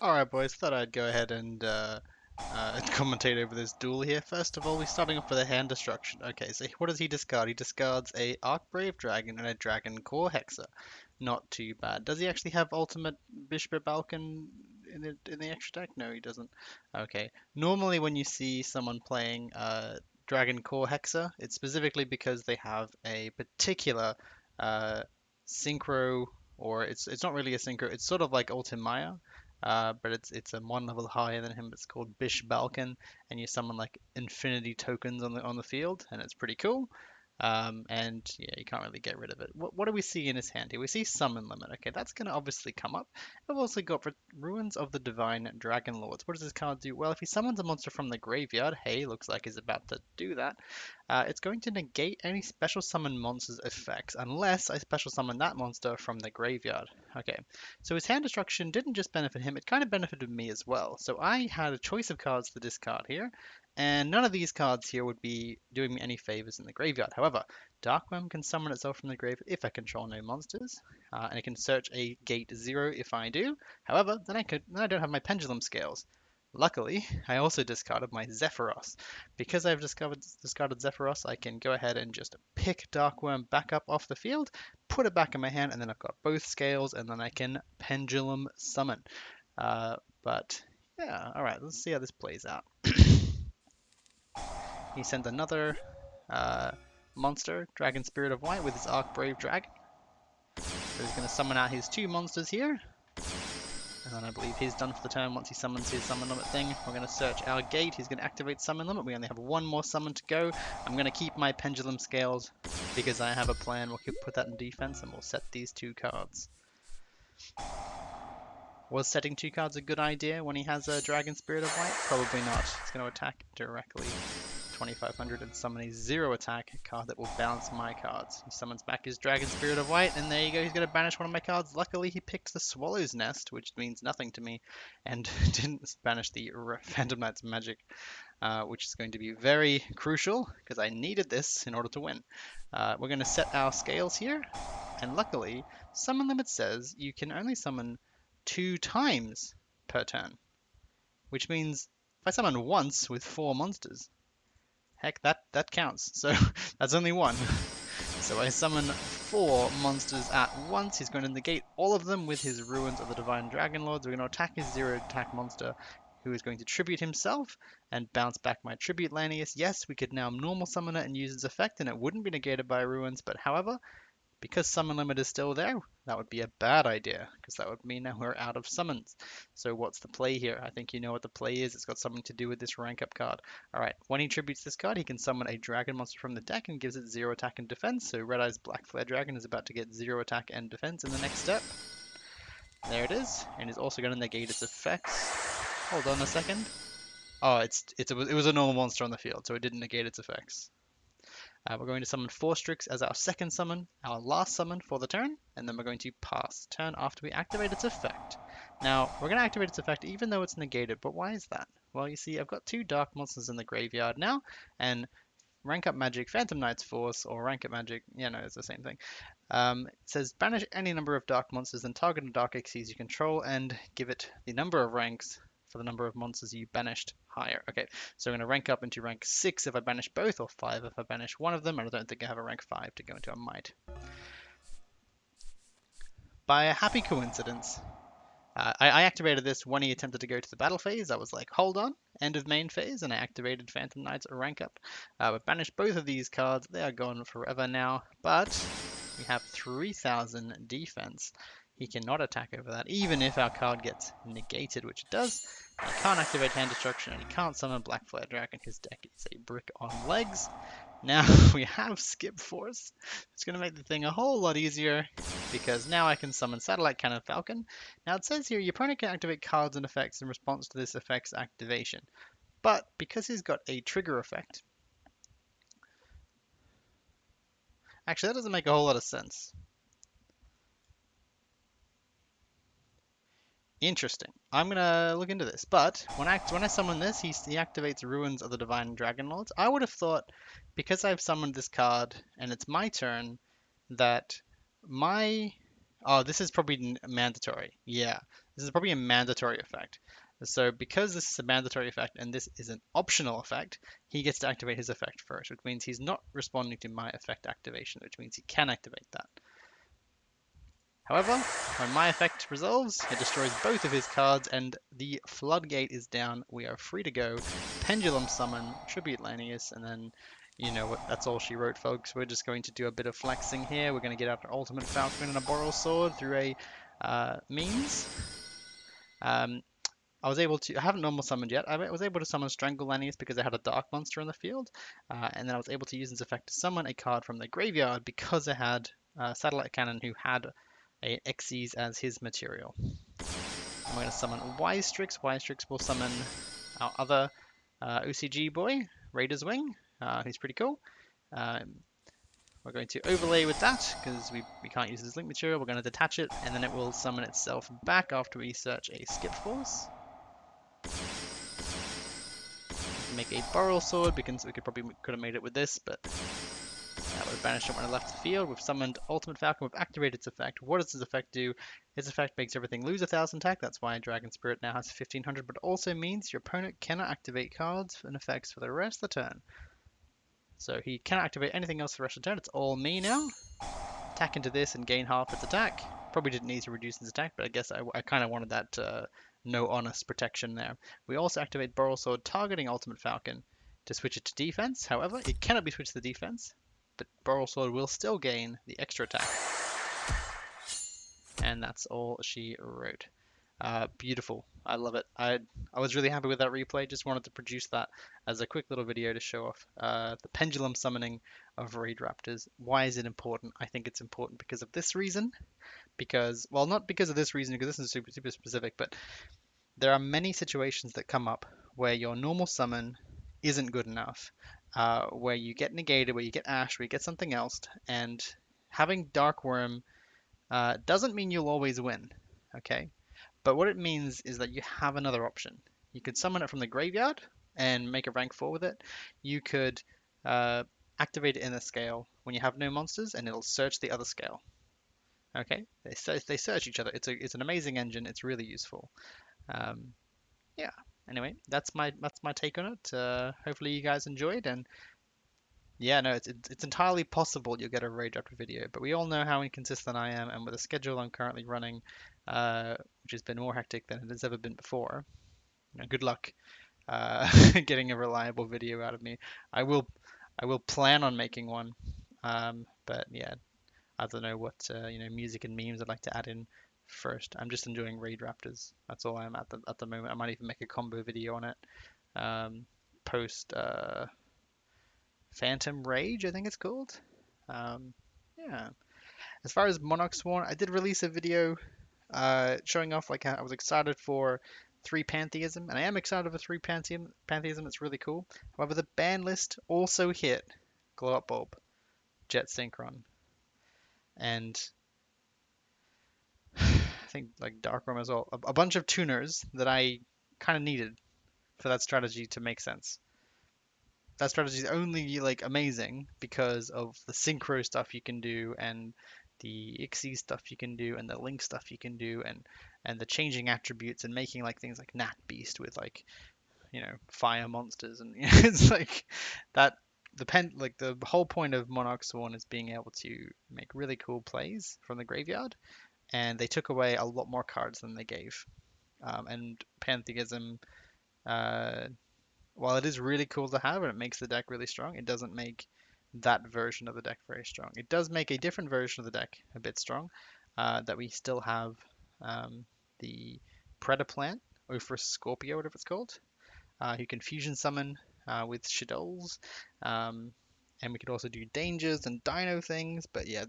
Alright, boys, thought I'd go ahead and commentate over this duel here. First of all, we're starting off with a hand destruction. Okay, so what does he discard? He discards a Archbrave Dragon and a Dragon Core Hexer. Not too bad. Does he actually have ultimate Bishop Balkan in the extra deck? No, he doesn't. Okay. Normally when you see someone playing Dragon Core Hexer, it's specifically because they have a particular uh, synchro, or it's not really a synchro, it's sort of like Ultimaya, but it's a one level higher than him. It's called Bish Balkan, and you summon like infinity tokens on the field, and it's pretty cool. And yeah, you can't really get rid of it. What do we see in his hand here? We see Summon Limit. Okay, that's going to obviously come up. We've also got Ruins of the Divine Dragon Lords. What does this card do? Well, if he summons a monster from the graveyard, hey, looks like he's about to do that. It's going to negate any special summon monster's effects unless I special summon that monster from the graveyard. Okay, so his hand destruction didn't just benefit him, it kind of benefited me as well. So I had a choice of cards to discard here, and none of these cards here would be doing me any favors in the graveyard. However, Darkwurm can summon itself from the grave if I control no monsters, and it can search a gate 0 if I do. However, then I don't have my pendulum scales. Luckily, I also discarded my Zephyros. Because I've discarded Zephyros, I can go ahead and just pick Darkwurm back up off the field, put it back in my hand, and then I've got both scales, and then I can pendulum summon. But yeah, alright, let's see how this plays out. He sends another uh, monster, Dragon Spirit of White, with his Archbrave Dragon. So he's going to summon out his two monsters here. And then I believe he's done for the turn once he summons his Summon Limit thing. We're going to search our gate. He's going to activate Summon Limit. We only have one more summon to go. I'm going to keep my Pendulum Scales because I have a plan. We'll put that in defense and we'll set these two cards. Was setting two cards a good idea when he has a Dragon Spirit of White? Probably not. He's going to attack directly 2500 and summon a 0 attack card that will balance my cards. He summons back his Dragon Spirit of White, and there you go, he's going to banish one of my cards. Luckily, he picked the Swallow's Nest, which means nothing to me, and didn't banish the Phantom Knight's Magic, which is going to be very crucial, because I needed this in order to win. We're going to set our scales here, and luckily, Summon Limit says you can only summon 2 times per turn, which means if I summon once with 4 monsters, heck, that counts. So that's only one. So I summon 4 monsters at once. He's going to negate all of them with his Ruins of the Divine Dragon Lords. We're going to attack his 0 attack monster, who is going to tribute himself and bounce back my tribute Lanius. Yes, we could now normal summon it and use its effect, and it wouldn't be negated by Ruins, but however, because Summon Limit is still there, that would be a bad idea, because that would mean that we're out of summons. So what's the play here? I think you know what the play is. It's got something to do with this rank up card. Alright, when he tributes this card, he can summon a dragon monster from the deck and gives it 0 attack and defense. So Red Eye's Black Flare Dragon is about to get 0 attack and defense in the next step. There it is, and is also going to negate its effects. Hold on a second. Oh, it was a normal monster on the field, so it didn't negate its effects. We're going to summon Forstrix as our second summon, our last summon for the turn, and then we're going to pass turn after we activate its effect. Now, we're going to activate its effect even though it's negated, but why is that? Well, you see, I've got 2 dark monsters in the graveyard now, and rank up magic, Phantom Knight's Force, or rank up magic, yeah, no, it's the same thing. It says banish any number of dark monsters and target a dark xyz you control and give it the number of ranks for the number of monsters you banished higher. Okay, so I'm going to rank up into rank 6 if I banish both, or 5 if I banish one of them, and I don't think I have a rank 5 to go into a might. By a happy coincidence, I activated this when he attempted to go to the battle phase. I was like, hold on, end of main phase, and I activated Phantom Knight's rank up. But banished both of these cards. They are gone forever now, but we have 3000 defense. He cannot attack over that, even if our card gets negated, which it does. He can't activate Hand Destruction, and he can't summon Black Flare Dragon. His deck is a brick on legs. Now we have Skip Force. It's going to make the thing a whole lot easier, because now I can summon Satellite Cannon Falcon. Now it says here, your opponent can activate cards and effects in response to this effect's activation. But because he's got a trigger effect, actually that doesn't make a whole lot of sense. Interesting. I'm gonna look into this. But when I summon this, he activates Ruins of the Divine Dragon Lords. I would have thought, because I've summoned this card and it's my turn, that my Oh, this is probably mandatory. Yeah, this is probably a mandatory effect. So because this is a mandatory effect and this is an optional effect, he gets to activate his effect first, which means he's not responding to my effect activation, which means he can activate that. However, when my effect resolves, it destroys both of his cards and the floodgate is down. We are free to go. Pendulum summon, tribute Lanius, and then you know what, that's all she wrote, folks. We're just going to do a bit of flexing here. We're going to get out our Ultimate Falcon and a Boral Sword through a means. Um, I haven't normal summoned yet. I was able to summon Strangle Lanius because I had a Dark Monster in the field. And then I was able to use his effect to summon a card from the graveyard because I had Satellite Cannon who had a Xyz as his material. I'm going to summon Ystrix. Ystrix will summon our other OCG boy, Raider's Wing, who's pretty cool. Um, we're going to overlay with that because we can't use this link material. We're going to detach it and then it will summon itself back after we search a skip force. Make a Boral Sword because we could have made it with this, but that would have banished it when I left the field. We've summoned Ultimate Falcon. We've activated its effect. What does its effect do? Its effect makes everything lose 1,000 attack. That's why Dragon Spirit now has 1,500, but also means your opponent cannot activate cards and effects for the rest of the turn. So he cannot activate anything else for the rest of the turn. It's all me now. Attack into this and gain half its attack. Probably didn't need to reduce its attack, but I guess I kind of wanted that no honest protection there. We also activate Boral Sword targeting Ultimate Falcon to switch it to defense. However, it cannot be switched to defense, but Boral Sword will still gain the extra attack. And that's all she wrote. Beautiful. I love it. I was really happy with that replay. Just wanted to produce that as a quick little video to show off the pendulum summoning of Raidraptors. Why is it important? I think it's important because of this reason. Because, well, not because of this reason, because this is super specific, but there are many situations that come up where your normal summon isn't good enough, where you get negated, where you get Ash, where you get something else, and having Darkwurm doesn't mean you'll always win, okay? But what it means is that you have another option. You could summon it from the graveyard and make a rank 4 with it. You could activate it in a scale when you have no monsters, and it'll search the other scale. Okay, they search each other. It's an amazing engine. It's really useful. Um, yeah. Anyway, that's my take on it. Hopefully you guys enjoyed, and yeah, no, it's entirely possible you'll get a Raidraptor video, but we all know how inconsistent I am, and with the schedule I'm currently running, which has been more hectic than it has ever been before. You know, good luck getting a reliable video out of me. I will I will plan on making one, but yeah, I don't know what music and memes I'd like to add in first. I'm just enjoying Raidraptors. That's all I'm at the moment. I might even make a combo video on it. Post Phantom Rage, I think it's called. Um, yeah. As far as Monarch Sworn, I did release a video showing off like I was excited for 3 Pantheism, and I am excited for 3 Pantheism. It's really cool. However, the ban list also hit Glow Up Bulb, Jet Synchron, and I think like Darkroom as well. A bunch of tuners that I kind of needed for that strategy to make sense. That strategy is only like amazing because of the synchro stuff you can do and the Ixie stuff you can do and the link stuff you can do and the changing attributes and making like things like Nat Beast with like fire monsters and it's like that the whole point of Monarch Sworn is being able to make really cool plays from the graveyard, and they took away a lot more cards than they gave. And Pantheism, uh, while it is really cool to have and it makes the deck really strong, it doesn't make that version of the deck very strong. It does make a different version of the deck a bit strong, that we still have the Predaplant, Ophrys Scorpio, whatever it's called, who can fusion summon with Shadows, and we could also do dangers and dino things. But yeah,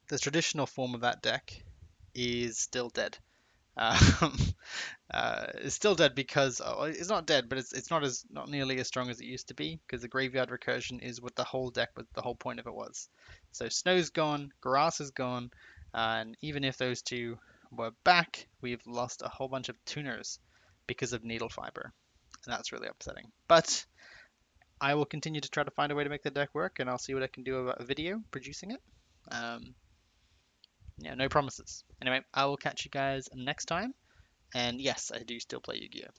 the traditional form of that deck is still dead. Um, it's still dead because it's not dead, but it's not nearly as strong as it used to be because the graveyard recursion is what the whole deck was. The whole point of it was. So snow's gone, grass is gone, and even if those two were back, we've lost a whole bunch of tuners because of needle fiber, and that's really upsetting. But I will continue to try to find a way to make the deck work, and I'll see what I can do about a video producing it. Um, yeah, no promises. Anyway, I will catch you guys next time. And yes, I do still play Yu-Gi-Oh!